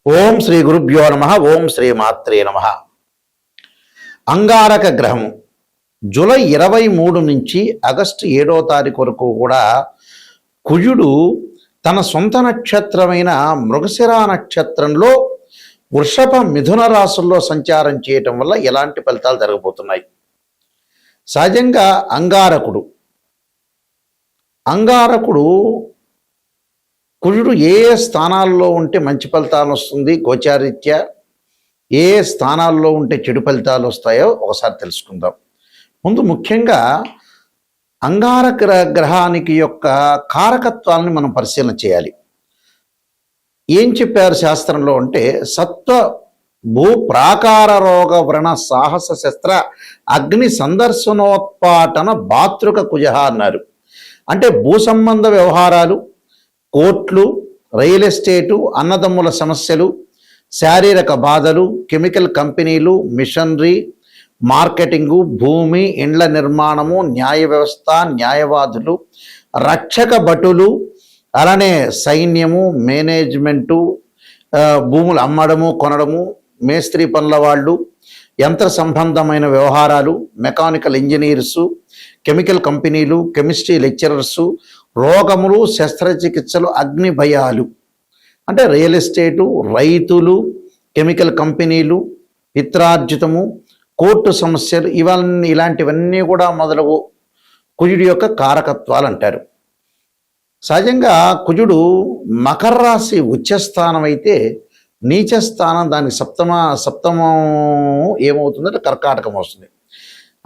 ఓం శ్రీ గురుభ్యో నమ. ఓం శ్రీ మాత్రే నమ. అంగారక గ్రహము జూలై 23 నుంచి ఆగస్టు 7వ తారీఖు వరకు కూడా కుజుడు తన సొంత నక్షత్రమైన మృగశిర నక్షత్రంలో వృషభ మిథున రాశుల్లో సంచారం చేయటం వల్ల ఎలాంటి ఫలితాలు జరగబోతున్నాయి. సహజంగా అంగారకుడు కుజుడు ఏ స్థానాల్లో ఉంటే మంచి ఫలితాలు వస్తుంది, గోచారీత్యా ఏ స్థానాల్లో ఉంటే చెడు ఫలితాలు వస్తాయో ఒకసారి తెలుసుకుందాం. ముందు ముఖ్యంగా అంగారక గ్రహానికి యొక్క కారకత్వాలని మనం పరిశీలన చేయాలి. ఏం చెప్పారు శాస్త్రంలో అంటే సత్వ భూ ప్రాకార రోగ వ్రణ సాహస శస్త్ర అగ్ని సందర్శనోత్పాటన భాతృక కుజ అన్నారు. అంటే భూ సంబంధ వ్యవహారాలు, కోర్టులు, రియల్ ఎస్టేటు, అన్నదమ్ముల సమస్యలు, శారీరక బాధలు, కెమికల్ కంపెనీలు, మిషనరీ, మార్కెటింగు, భూమి, ఇండ్ల నిర్మాణము, న్యాయ వ్యవస్థ, న్యాయవాదులు, రక్షక భటులు, అలానే సైన్యము, మేనేజ్మెంటు, భూములు అమ్మడము కొనడము, మేస్త్రీ పనుల వాళ్ళు, యంత్ర సంబంధమైన వ్యవహారాలు, మెకానికల్ ఇంజనీర్సు, కెమికల్ కంపెనీలు, కెమిస్ట్రీ లెక్చరర్సు, రోగములు, శస్త్రచికిత్సలు, అగ్ని భయాలు అంటే రియల్ ఎస్టేటు, రైతులు, కెమికల్ కంపెనీలు, పిత్రార్జితము, కోర్టు సమస్యలు, ఇలాంటివన్నీ కూడా మొదలగు కుజుడి యొక్క కారకత్వాలు అంటారు. సహజంగా కుజుడు మకర రాశి ఉచ్చస్థానం అయితే నీచస్థానం దానికి సప్తమం ఏమవుతుందంటే కర్కాటకం వస్తుంది.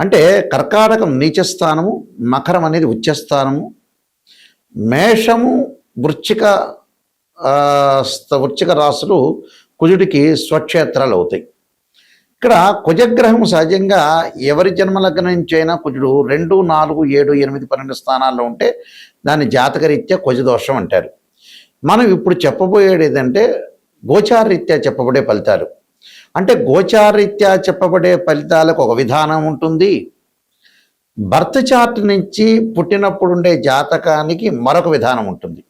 అంటే కర్కాటకం నీచస్థానము, మకరం అనేది ఉచ్చస్థానము, మేషము, వృశ్చిక రాశులు కుజుడికి స్వక్షేత్రాలు అవుతాయి. ఇక్కడ కుజగ్రహం సహజంగా ఎవరి జన్మలగ్నం నుంచి అయినా కుజుడు 2, 4, 7, 8, 12 స్థానాల్లో ఉంటే దాన్ని జాతకరీత్యా కుజదోషం అంటారు. మనం ఇప్పుడు చెప్పబోయేది ఏంటంటే గోచారరీత్యా చెప్పబడే ఫలితాలు. అంటే గోచారరీత్యా చెప్పబడే ఫలితాలకు ఒక విధానం ఉంటుంది, బర్త్ చార్ట్ నుంచి పుట్టినప్పుడు ఉండే జాతకానికి మరొక విధానం ఉంటుంది.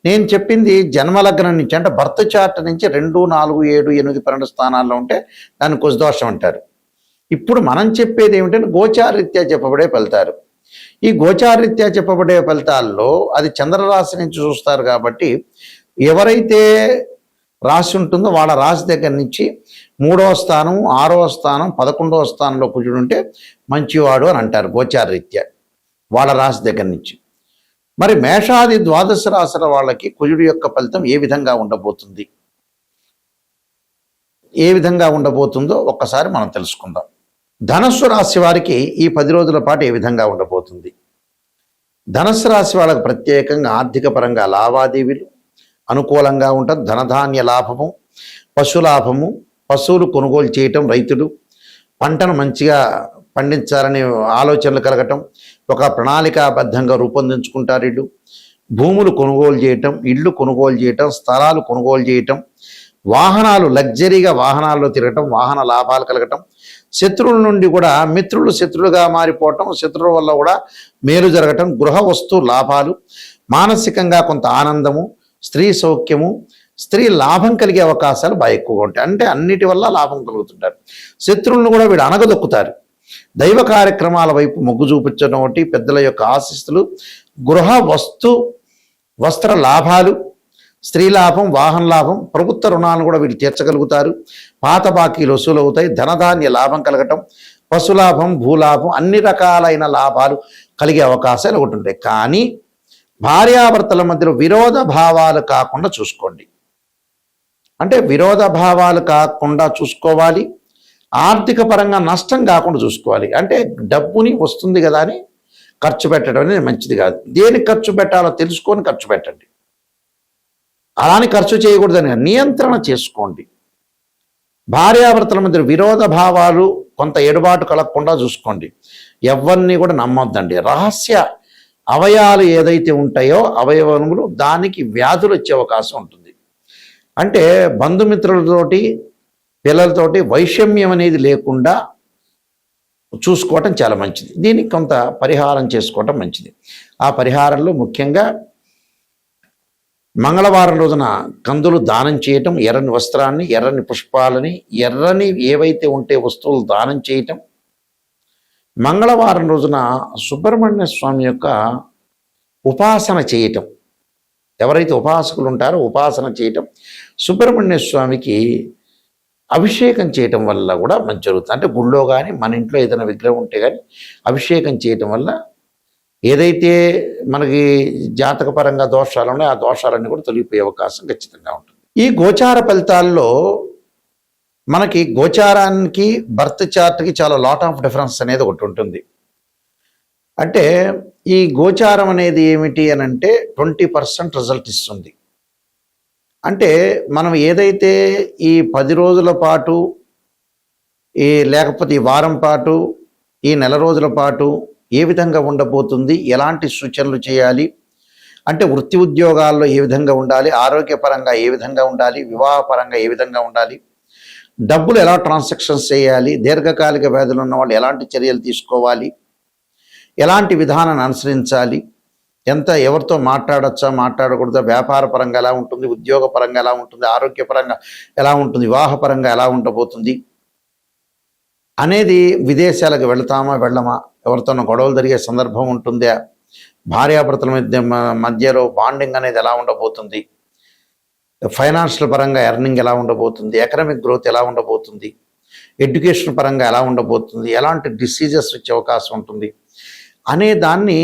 నేను చెప్పింది జన్మలగ్నం నుంచి, అంటే బర్త్ చార్ట్ నుంచి 2, 4, 7, 8, 12 స్థానాల్లో ఉంటే దాన్ని కుజదోషం అంటారు. ఇప్పుడు మనం చెప్పేది ఏమిటంటే గోచారరీత్యా చెప్పబడే ఫలితాలు. ఈ గోచారరీత్యా చెప్పబడే ఫలితాల్లో అది చంద్రరాశి నుంచి చూస్తారు కాబట్టి ఎవరైతే రాశి ఉంటుందో వాళ్ళ రాశి దగ్గర నుంచి 3వ స్థానం, 6వ స్థానం, 11వ స్థానంలో కుజుడు ఉంటే మంచివాడు అని అంటారు గోచారరీత్యా వాళ్ళ రాశి దగ్గర నుంచి. మరి మేషాది ద్వాదశ రాశుల వాళ్ళకి కుజుడు యొక్క ఫలితం ఏ విధంగా ఉండబోతుందో ఒక్కసారి మనం తెలుసుకుందాం. ధనస్సు రాశి వారికి ఈ 10 రోజుల పాటు ఏ విధంగా ఉండబోతుంది. ధనస్సు రాశి వాళ్ళకి ప్రత్యేకంగా ఆర్థిక పరంగా లావాదేవీలు అనుకూలంగా ఉంటుంది. ధనధాన్య లాభము, పశులాభము, పశువులు కొనుగోలు చేయటం, రైతులు పంటను మంచిగా పండించాలని ఆలోచనలు కలగటం, ఒక ప్రణాళికాబద్ధంగా రూపొందించుకుంటారు. వీళ్ళు భూములు కొనుగోలు చేయటం, ఇళ్ళు కొనుగోలు చేయటం, స్థలాలు కొనుగోలు చేయటం, వాహనాలు లగ్జరీగా వాహనాల్లో తిరగటం, వాహన లాభాలు కలగటం, శత్రువుల నుండి కూడా మిత్రులు శత్రులుగా మారిపోవటం, శత్రువుల వల్ల కూడా మేలు జరగటం, గృహ వస్తు లాభాలు, మానసికంగా కొంత ఆనందము, స్త్రీ సౌఖ్యము, స్త్రీ లాభం కలిగే అవకాశాలు బాగా ఎక్కువగా ఉంటాయి. అంటే అన్నిటి వల్ల లాభం కలుగుతుంటారు. శత్రువులను కూడా వీడు అనగదొక్కుతారు. దైవ కార్యక్రమాల వైపు మొగ్గు చూపించడం ఒకటి, పెద్దల యొక్క ఆశీస్సులు, గృహ వస్త్ర లాభాలు, స్త్రీ లాభం, వాహన లాభం, ప్రభుత్వ రుణాలను కూడా వీళ్ళు తీర్చగలుగుతారు. పాత బాకీలు వసూలు అవుతాయి. ధనధాన్య లాభం కలగటం, పశులాభం, భూలాభం, అన్ని రకాలైన లాభాలు కలిగే అవకాశాలు ఒకటి ఉంటాయి. కానీ భార్యాభర్తల మధ్యలో విరోధ భావాలు కాకుండా చూసుకోండి. అంటే విరోధ భావాలు కాకుండా చూసుకోవాలి. ఆర్థిక పరంగా నష్టం కాకుండా చూసుకోవాలి. అంటే డబ్బుని వస్తుంది కదా అని ఖర్చు పెట్టడం అనేది మంచిది కాదు. దేనికి ఖర్చు పెట్టాలో తెలుసుకొని ఖర్చు పెట్టండి. అలానే ఖర్చు చేయకూడదని నియంత్రణ చేసుకోండి. భార్యాభర్తల మధ్య విరోధ భావాలు కొంత ఎడుబాటు కలగకుండా చూసుకోండి. ఎవరిని కూడా నమ్మొద్దండి. రహస్య అవయవాలు ఏదైతే ఉంటాయో అవయవములు దానికి వ్యాధులు వచ్చే అవకాశం ఉంటుంది. అంటే బంధుమిత్రులతోటి పిల్లలతోటి వైషమ్యం అనేది లేకుండా చూసుకోవటం చాలా మంచిది. దీనికి కొంత పరిహారం చేసుకోవటం మంచిది. ఆ పరిహారంలో ముఖ్యంగా మంగళవారం రోజున కందులు దానం చేయటం, ఎర్రని వస్త్రాన్ని, ఎర్రని పుష్పాలని, ఎర్రని ఏవైతే ఉంటే వస్తువులు దానం చేయటం, మంగళవారం రోజున సుబ్రహ్మణ్య స్వామి యొక్క ఉపాసన చేయటం, ఎవరైతే ఉపాసకులు ఉంటారో ఉపాసన చేయటం, సుబ్రహ్మణ్య స్వామికి అభిషేకం చేయటం వల్ల కూడా మంచి జరుగుతుంది. అంటే గుళ్ళో కానీ మన ఇంట్లో ఏదైనా విగ్రహం ఉంటే కానీ అభిషేకం చేయటం వల్ల ఏదైతే మనకి జాతకపరంగా దోషాలు ఉన్నాయో ఆ దోషాలన్నీ కూడా తొలగిపోయే అవకాశం ఖచ్చితంగా ఉంటుంది. ఈ గోచార ఫలితాల్లో మనకి గోచారానికి బర్త్ చార్ట్కి చాలా లాట్ ఆఫ్ డిఫరెన్స్ అనేది ఒకటి ఉంటుంది. అంటే ఈ గోచారం అనేది ఏమిటి అని అంటే 20% రిజల్ట్ ఇస్తుంది. అంటే మనం ఏదైతే ఈ 10 రోజుల పాటు లేకపోతే ఈ వారం పాటు ఈ నెల రోజుల పాటు ఏ విధంగా ఉండబోతుంది, ఎలాంటి సూచనలు చేయాలి, అంటే వృత్తి ఉద్యోగాల్లో ఏ విధంగా ఉండాలి, ఆరోగ్యపరంగా ఏ విధంగా ఉండాలి, వివాహపరంగా ఏ విధంగా ఉండాలి, డబ్బులు ఎలా ట్రాన్సాక్షన్స్ చేయాలి, దీర్ఘకాలిక వ్యాధులు ఉన్న వాళ్ళు ఎలాంటి చర్యలు తీసుకోవాలి, ఎలాంటి విధానాన్ని అనుసరించాలి, ఎవరితో మాట్లాడచ్చా మాట్లాడకూడదా, వ్యాపార పరంగా ఎలా ఉంటుంది, ఉద్యోగ పరంగా ఎలా ఉంటుంది, ఆరోగ్యపరంగా ఎలా ఉంటుంది, వివాహపరంగా ఎలా ఉండబోతుంది అనేది, విదేశాలకు వెళతామా వెళ్ళమా, ఎవరితోనో గొడవలు జరిగే సందర్భం ఉంటుందా, భార్యాభర్తల మధ్యలో బాండింగ్ అనేది ఎలా ఉండబోతుంది, ఫైనాన్షియల్ పరంగా ఎర్నింగ్ ఎలా ఉండబోతుంది, ఎకనామిక్ గ్రోత్ ఎలా ఉండబోతుంది, ఎడ్యుకేషన్ పరంగా ఎలా ఉండబోతుంది, ఎలాంటి డిసీజెస్ వచ్చే అవకాశం ఉంటుంది అనే దాన్ని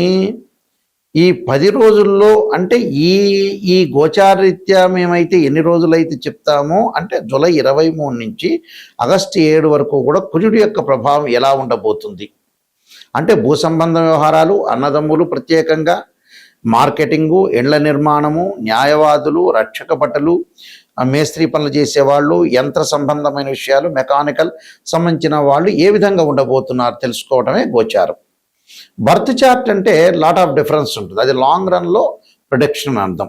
ఈ 10 రోజుల్లో, అంటే ఈ గోచారరీత్యా మేమైతే ఎన్ని రోజులైతే చెప్తామో, అంటే జూలై 23 నుంచి ఆగస్టు 7 వరకు కూడా కుజుడి యొక్క ప్రభావం ఎలా ఉండబోతుంది, అంటే భూ సంబంధ వ్యవహారాలు, అన్నదమ్ములు, ప్రత్యేకంగా మార్కెటింగు, ఇండ్ల నిర్మాణము, న్యాయవాదులు, రక్షక భటులు, మేస్త్రీ పనులు చేసేవాళ్ళు, యంత్ర సంబంధమైన విషయాలు, మెకానికల్ సంబంధించిన వాళ్ళు ఏ విధంగా ఉండబోతున్నారు తెలుసుకోవడమే గోచారం. బర్త్ చార్ట్ అంటే లాట్ ఆఫ్ డిఫరెన్స్ ఉంటుంది. అది లాంగ్ రన్లో ప్రొడక్షన్ అర్థం.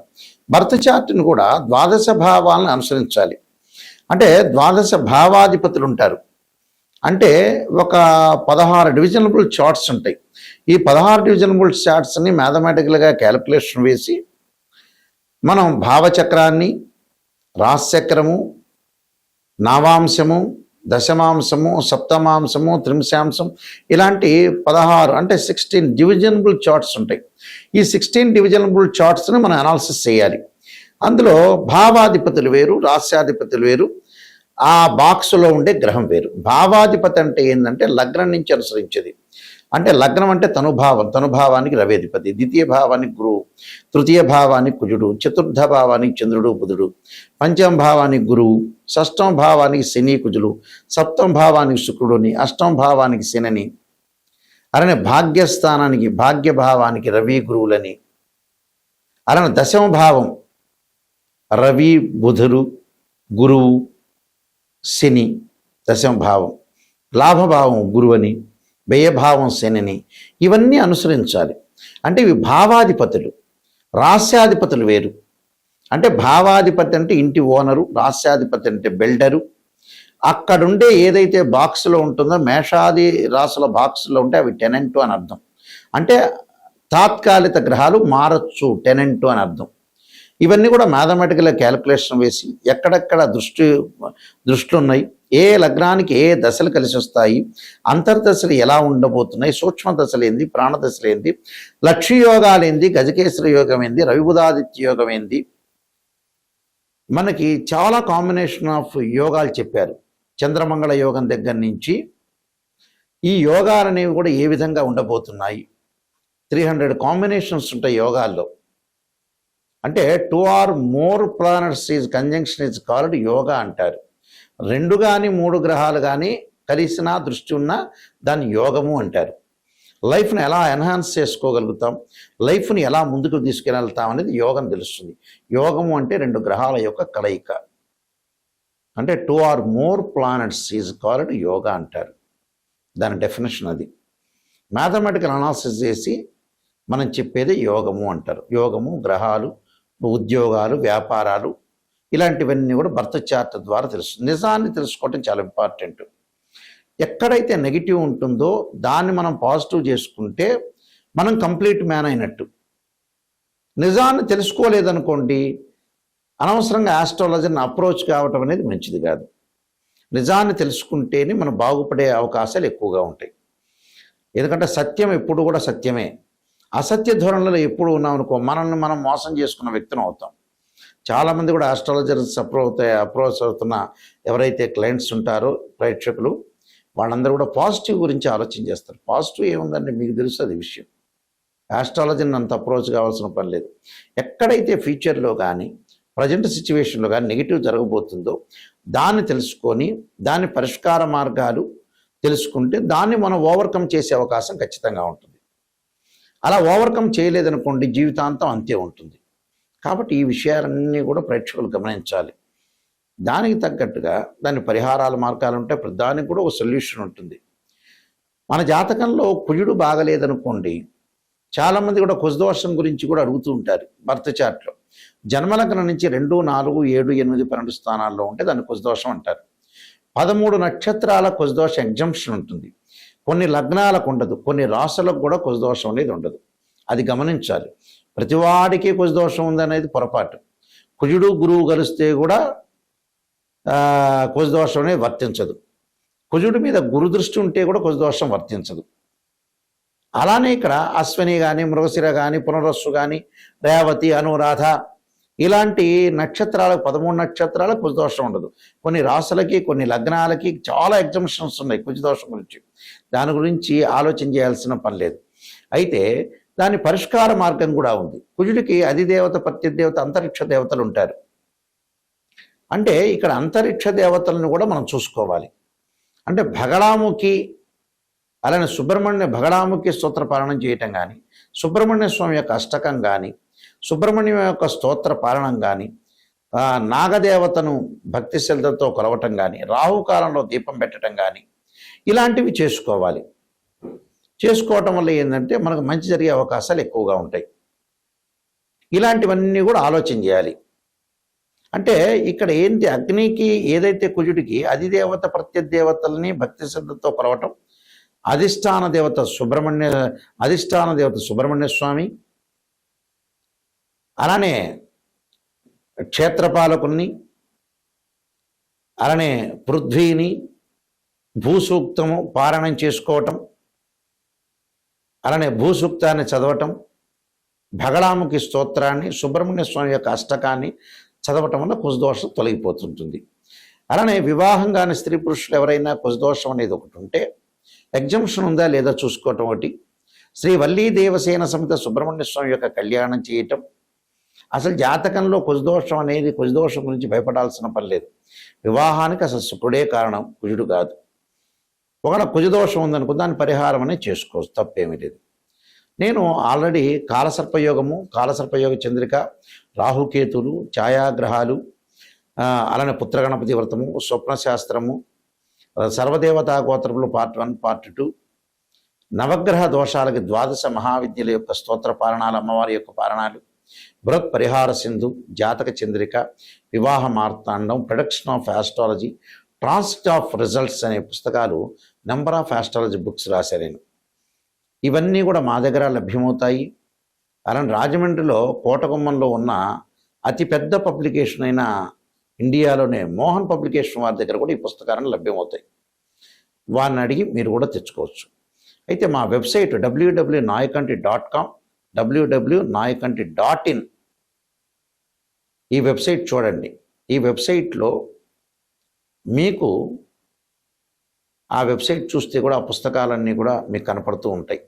బర్త్ చార్ట్ని కూడా ద్వాదశ భావాలను అనుసరించాలి. అంటే ద్వాదశ భావాధిపతులు ఉంటారు. అంటే ఒక 16 డివిజనబుల్ చార్ట్స్ ఉంటాయి. ఈ 16 డివిజనబుల్ చార్ట్స్ని మ్యాథమెటికల్గా క్యాలిక్యులేషన్ వేసి మనం భావచక్రాన్ని, రాశిచక్రము, నావాంశము, దశమాంశము, సప్తమాంశము, త్రింశాంశం, ఇలాంటి 16 అంటే 16 డివిజనబుల్ చార్ట్స్ ఉంటాయి. ఈ 16 డివిజనబుల్ చార్ట్స్ని మనం అనాలిసిస్ చేయాలి. అందులో భావాధిపతులు వేరు, రాస్యాధిపతులు వేరు, ఆ బాక్స్లో ఉండే గ్రహం వేరు. భావాధిపతి అంటే ఏంటంటే లగ్నం నుంచి అనుసరించేది. అంటే లగ్నం అంటే తనుభావం, తనుభావానికి రవి అధిపతి, ద్వితీయ భావానికి గురువు, తృతీయ భావానికి కుజుడు, చతుర్థ భావానికి చంద్రుడు బుధుడు, పంచమ భావానికి గురువు, షష్టమ భావానికి శని కుజులు, సప్తమ భావానికి శుక్రుడుని, అష్టమ భావానికి శనిని, అలానే భాగ్యస్థానానికి భాగ్యభావానికి రవి గురువులని, అలానే దశమ భావం రవి బుధుడు గురువు శని దశమ భావం, లాభభావం గురువని, వ్యయభావం శనిని, ఇవన్నీ అనుసరించాలి. అంటే ఇవి భావాధిపతులు. రాస్యాధిపతులు వేరు. అంటే భావాధిపతి అంటే ఇంటి ఓనరు, రాస్యాధిపతి అంటే బిల్డరు. అక్కడుండే ఏదైతే బాక్స్లో ఉంటుందో, మేషాది రాసుల బాక్స్లో ఉంటే అవి టెనెంటు అని అర్థం. అంటే తాత్కాలిక గ్రహాలు మారచ్చు, టెనెంటు అని అర్థం. ఇవన్నీ కూడా మ్యాథమెటికల్గా క్యాలిక్యులేషన్ వేసి ఎక్కడెక్కడ దృష్టిలు ఉన్నాయి, ఏ లగ్నానికి ఏ దశలు కలిసి వస్తాయి, అంతర్దశలు ఎలా ఉండబోతున్నాయి, సూక్ష్మ దశలు ఏంది, ప్రాణదశలు ఏంది, లక్ష్య యోగాలు ఏంది, గజకేశ్వర యోగం ఏంది, రవిబుధాదిత్య యోగం ఏంది, మనకి చాలా కాంబినేషన్ ఆఫ్ యోగాలు చెప్పారు. చంద్రమంగళ యోగం దగ్గర నుంచి ఈ యోగాలు అనేవి కూడా ఏ విధంగా ఉండబోతున్నాయి. 300 కాంబినేషన్స్ ఉంటాయి యోగాల్లో. అంటే 2 or more planets is conjunction is called yoga అంటారు. 2 కానీ 3 గ్రహాలు కానీ కలిసినా దృష్టి ఉన్నా దాన్ని యోగము అంటారు. లైఫ్ని ఎలా ఎన్హాన్స్ చేసుకోగలుగుతాం, లైఫ్ని ఎలా ముందుకు తీసుకెళ్తాం అనేది యోగం తెలుస్తుంది. యోగము అంటే 2 గ్రహాల యొక్క కలయిక. అంటే 2 or more planets is called yoga అంటారు. దాని డెఫినేషన్ అది. మ్యాథమెటికల్ అనాలిసిస్ చేసి మనం చెప్పేది యోగము అంటారు. యోగము, గ్రహాలు, ఉద్యోగాలు, వ్యాపారాలు, ఇలాంటివన్నీ కూడా బర్త్ చార్ట్ ద్వారా తెలుస్తుంది. నిజాన్ని తెలుసుకోవటం చాలా ఇంపార్టెంట్. ఎక్కడైతే నెగిటివ్ ఉంటుందో దాన్ని మనం పాజిటివ్ చేసుకుంటే మనం కంప్లీట్ మ్యాన్ అయినట్టు. నిజాన్ని తెలుసుకోలేదనుకోండి, అనవసరంగా ఆస్ట్రాలజర్ని అప్రోచ్ కావటం అనేది మంచిది కాదు. నిజాన్ని తెలుసుకుంటేనే మనం బాగుపడే అవకాశాలు ఎక్కువగా ఉంటాయి. ఎందుకంటే సత్యం ఎప్పుడు కూడా సత్యమే. అసత్య ధోరణిలో ఎప్పుడు ఉన్నామనుకో మనల్ని మనం మోసం చేసుకున్న వ్యక్తిని అవుతాం. చాలామంది కూడా ఆస్ట్రాలజర్స్ అప్రోచ్ అవుతున్న ఎవరైతే క్లయింట్స్ ఉంటారో ప్రేక్షకులు, వాళ్ళందరూ కూడా పాజిటివ్ గురించి ఆలోచన చేస్తారు. పాజిటివ్ ఏముందంటే మీకు తెలుసు అది విషయం. ఆస్ట్రాలజీని అంత అప్రోచ్ కావాల్సిన పని లేదు. ఎక్కడైతే ఫ్యూచర్లో కానీ ప్రజెంట్ సిచ్యువేషన్లో కానీ నెగిటివ్ జరగబోతుందో దాన్ని తెలుసుకొని దాని పరిష్కార మార్గాలు తెలుసుకుంటే దాన్ని మనం ఓవర్కమ్ చేసే అవకాశం ఖచ్చితంగా ఉంటుంది. అలా ఓవర్కమ్ చేయలేదనుకోండి జీవితాంతం అంతే ఉంటుంది. కాబట్టి ఈ విషయాలన్నీ కూడా ప్రేక్షకులు గమనించాలి. దానికి తగ్గట్టుగా దాని పరిహారాల మార్గాలు ఉంటాయి. దానికి కూడా ఒక సొల్యూషన్ ఉంటుంది. మన జాతకంలో కుజుడు బాగలేదనుకోండి, చాలామంది కూడా కుజదోషం గురించి కూడా అడుగుతూ ఉంటారు. బర్త్ చార్ట్లో జన్మలగ్నం నుంచి 2, 4, 7, 8, 12 స్థానాల్లో ఉంటే దాన్ని కుజదోషం అంటారు. 13 నక్షత్రాల కుజదోష ఎగ్జంప్షన్ ఉంటుంది. కొన్ని లగ్నాలకు ఉండదు, కొన్ని రాసులకు కూడా కుజదోషం అనేది ఉండదు. అది గమనించాలి. ప్రతివాడికి కుజదోషం ఉందనేది పొరపాటు. కుజుడు గురువు కలిస్తే కూడా కుజదోషం అనేది వర్తించదు. కుజుడి మీద గురుదృష్టి ఉంటే కూడా కుజదోషం వర్తించదు. అలానే ఇక్కడ అశ్విని కానీ, మృగశిర కానీ, పునరస్సు కానీ, రేవతి, అనురాధ ఇలాంటి నక్షత్రాలకు 13 నక్షత్రాలకు కుజదోషం ఉండదు. కొన్ని రాసులకి, కొన్ని లగ్నాలకి చాలా ఎగ్జంప్షన్స్ ఉన్నాయి కుజదోషం గురించి. దాని గురించి ఆలోచన చేయాల్సిన పని లేదు. అయితే దాని పరిష్కార మార్గం కూడా ఉంది. కుజుడికి అధిదేవత, ప్రత్యదేవత, అంతరిక్ష దేవతలు ఉంటారు. అంటే ఇక్కడ అంతరిక్ష దేవతలను కూడా మనం చూసుకోవాలి. అంటే భగళాముఖి, అలానే భగళాముఖి స్తోత్ర పాలనం చేయటం కానీ, సుబ్రహ్మణ్య స్వామి యొక్క అష్టకం కానీ, సుబ్రహ్మణ్యం యొక్క స్తోత్ర పాలనం కానీ, నాగదేవతను భక్తి శ్రద్ధలతో కొలవటం కానీ, రాహుకాలంలో దీపం పెట్టడం కానీ ఇలాంటివి చేసుకోవాలి. చేసుకోవటం వల్ల ఏంటంటే మనకు మంచి జరిగే అవకాశాలు ఎక్కువగా ఉంటాయి. ఇలాంటివన్నీ కూడా ఆలోచన చేయాలి. అంటే ఇక్కడ ఏంటి, అగ్నికి ఏదైతే కుజుడికి అధిదేవత ప్రత్యదేవతల్ని భక్తి శ్రద్ధతో కొలవటం, అధిష్టాన దేవత సుబ్రహ్మణ్య స్వామి, అలానే క్షేత్రపాలకుల్ని, అలానే పృథ్వీని, భూసూక్తము పారాయణం చేసుకోవటం, అలానే భూసూక్తాన్ని చదవటం, భగళాముఖి స్తోత్రాన్ని, సుబ్రహ్మణ్య స్వామి యొక్క అష్టకాన్ని చదవటం వల్ల కుజదోషం తొలగిపోతుంటుంది. అలానే వివాహం కాని స్త్రీ పురుషులు ఎవరైనా కుజదోషం అనేది ఒకటి ఉంటే ఎగ్జంప్షన్ ఉందా లేదా చూసుకోవటం ఒకటి, శ్రీ వల్లీ దేవసేన సమేత సుబ్రహ్మణ్య స్వామి యొక్క కళ్యాణం చేయటం. అసలు జాతకంలో కుజదోషం గురించి భయపడాల్సిన పని లేదు. వివాహానికి అసలు శుక్రుడే కారణం, కుజుడు కాదు. ఒకవేళ కుజదోషం ఉందనుకో దాని పరిహారం అనేది చేసుకోవచ్చు, తప్పేమీ లేదు. నేను ఆల్రెడీ కాలసర్పయోగ చంద్రిక, రాహుకేతులు, ఛాయాగ్రహాలు, అలానే పుత్రగణపతి వ్రతము, స్వప్నశాస్త్రము, సర్వదేవతా గోత్రములు పార్ట్ 1, పార్ట్ 2, నవగ్రహ దోషాలకి 12 మహావిద్యల యొక్క స్తోత్ర పారణాలు, అమ్మవారి యొక్క పారణాలు, బృహత్ పరిహార Sindhu, Jataka Chandrika, Vivaha Marthandam, production of astrology, transit of results అనే పుస్తకాలు నెంబర్ ఆఫ్ ఆస్ట్రాలజీ బుక్స్ రాశాను నేను. ఇవన్నీ కూడా మా దగ్గర లభ్యమవుతాయి. అలానే రాజమండ్రిలో కోటగుమ్మంలో ఉన్న అతిపెద్ద పబ్లికేషన్ అయిన ఇండియాలోనే మోహన్ పబ్లికేషన్ వారి దగ్గర కూడా ఈ పుస్తకాలను లభ్యమవుతాయి. వారిని అడిగి మీరు కూడా తెచ్చుకోవచ్చు. అయితే మా వెబ్సైట్ www.nayakanti.com, www.nayakanti.in ఈ వెబ్సైట్ చూడండి. ఈ వెబ్సైట్లో మీకు ఆ వెబ్సైట్ చూస్తే కూడా ఆ పుస్తకాలన్నీ కూడా మీకు కనపడుతూ ఉంటాయి.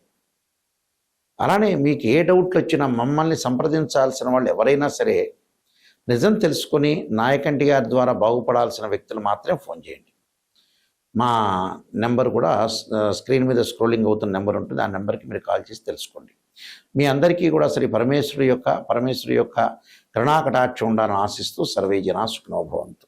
అలానే మీకు ఏ డౌట్లు వచ్చినా మమ్మల్ని సంప్రదించాల్సిన వాళ్ళు ఎవరైనా సరే నిజం తెలుసుకొని నాయకంటి గారి ద్వారా బాగుపడాల్సిన వ్యక్తులు మాత్రమే ఫోన్ చేయండి. మా నెంబర్ కూడా స్క్రీన్ మీద స్క్రోలింగ్ అవుతున్న నెంబర్ ఉంటుంది. ఆ నెంబర్కి మీరు కాల్ చేసి తెలుసుకోండి. మీ అందరికీ కూడా శ్రీ పరమేశ్వరి యొక్క కరుణాకటాక్షం ఉండాలని ఆశిస్తూ సర్వే జనా సుఖినో భవంతు.